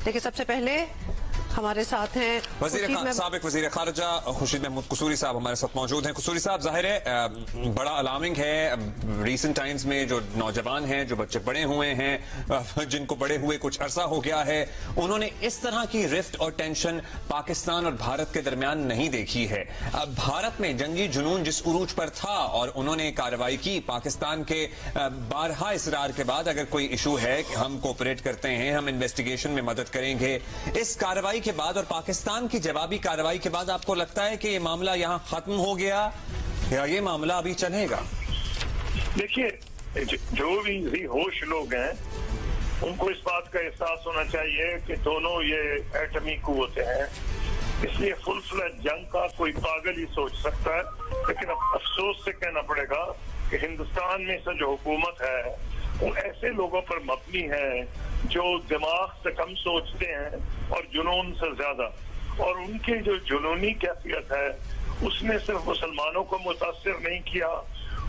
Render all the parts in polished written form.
देखिए सबसे पहले हमारे साथ हैं साबिक वज़ीर ख़ारिजा खुर्शीद महमूद कसूरी साहब हमारे साथ मौजूद हैं। कसूरी साहब, ज़ाहिर है बड़ा अलार्मिंग है रीसेंट टाइम्स में जो नौजवान हैं, जो बच्चे बड़े हुए हैं, जिनको बड़े हुए कुछ अरसा हो गया है, उन्होंने इस तरह की रिफ्ट और टेंशन पाकिस्तान और भारत के दरमियान नहीं देखी है। भारत में जंगी जुनून जिस उरूज पर था और उन्होंने कार्रवाई की, पाकिस्तान के बारहा इसरार के बाद अगर कोई इशू है कि हम कोऑपरेट करते हैं, हम इन्वेस्टिगेशन में मदद करेंगे, इस कार्रवाई के बाद और पाकिस्तान की जवाबी कार्रवाई के बाद आपको लगता है कि ये मामला यहां खत्म हो गया या ये मामला अभी चलेगा? देखिए, जो भी होश लोग हैं उनको इस बात का एहसास होना चाहिए कि दोनों ये एटमी कुव्वतें हैं, इसलिए फुल फ्लैज जंग का कोई पागल ही सोच सकता है। लेकिन अब अफसोस से कहना पड़ेगा कि हिंदुस्तान में से जो हुकूमत है वो ऐसे लोगों पर मबनी है जो दिमाग से कम सोचते हैं और जुनून से ज्यादा, और उनकी जो जुनूनी कैफियत है उसने सिर्फ मुसलमानों को मुतासिर नहीं किया,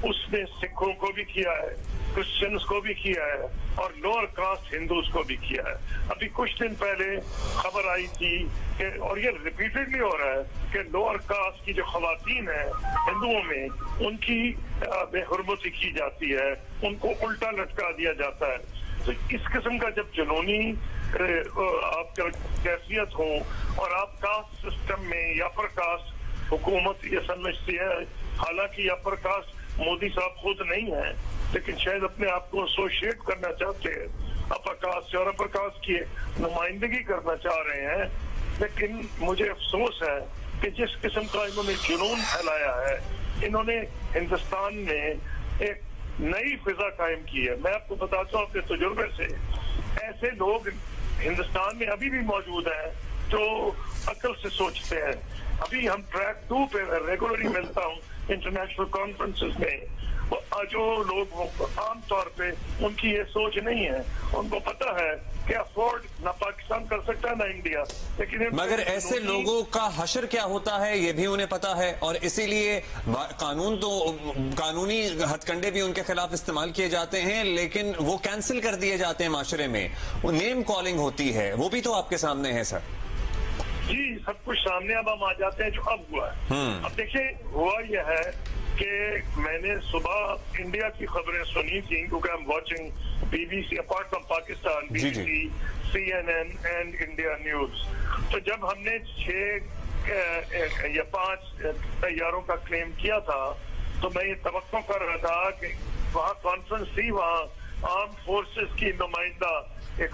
उसने सिखों को भी किया है, क्रिश्चियंस को भी किया है और लोअर कास्ट हिंदूज को भी किया है। अभी कुछ दिन पहले खबर आई थी कि, और ये रिपीटेडली हो रहा है, कि लोअर कास्ट की जो खवातीन है हिंदुओं में, उनकी बेहुरमती की जाती है, उनको उल्टा लटका दिया जाता है। तो इस किस्म का जब जुनूनी आपका कैफियत हो और आप कास्ट सिस्टम में या अपर कास्ट हुकूमत ये समझती है, हालांकि अपर कास्ट मोदी साहब खुद नहीं है लेकिन शायद अपने आप को एसोसिएट करना चाहते हैं, अपर कास्ट से और अपर कास्ट की नुमाइंदगी करना चाह रहे हैं। लेकिन मुझे अफसोस है कि जिस किस्म का इन्होंने जुनून फैलाया है, इन्होंने हिंदुस्तान में एक नई फिजा कायम की है। मैं आपको बताता हूँ अपने तजुर्बे से, ऐसे लोग हिंदुस्तान में अभी भी मौजूद हैं जो अकल से सोचते हैं। अभी हम ट्रैक 2 पे रेगुलरली मिलता हूँ इंटरनेशनल कॉन्फ्रेंसेस में, जो लोग आम तौर पे उनकी ये सोच नहीं है, उनको पता है कि अफोर्ड ना पाकिस्तान कर सकता है ना इंडिया, लेकिन मगर ऐसे लोगों का हशर क्या होता है ये भी उन्हें पता है, और इसीलिए कानूनी हथकंडे भी उनके खिलाफ इस्तेमाल किए जाते हैं, लेकिन वो कैंसिल कर दिए जाते हैं माशरे में, वो नेम कॉलिंग होती है, वो भी तो आपके सामने है सर। जी, सब कुछ सामने अब हम आ जाते हैं जो अब हुआ है। अब देखिए, हुआ यह है कि मैंने सुबह इंडिया की खबरें सुनी थी क्योंकि I am watching BBC apart from Pakistan, BBC, CNN and India news. तो जब हमने 6 या 5 तैयारों का क्लेम किया था तो मैं ये तवक्को कर रहा था कि वहाँ कॉन्फ्रेंस थी, वहाँ आर्म फोर्सेस की नुमाइंदा एक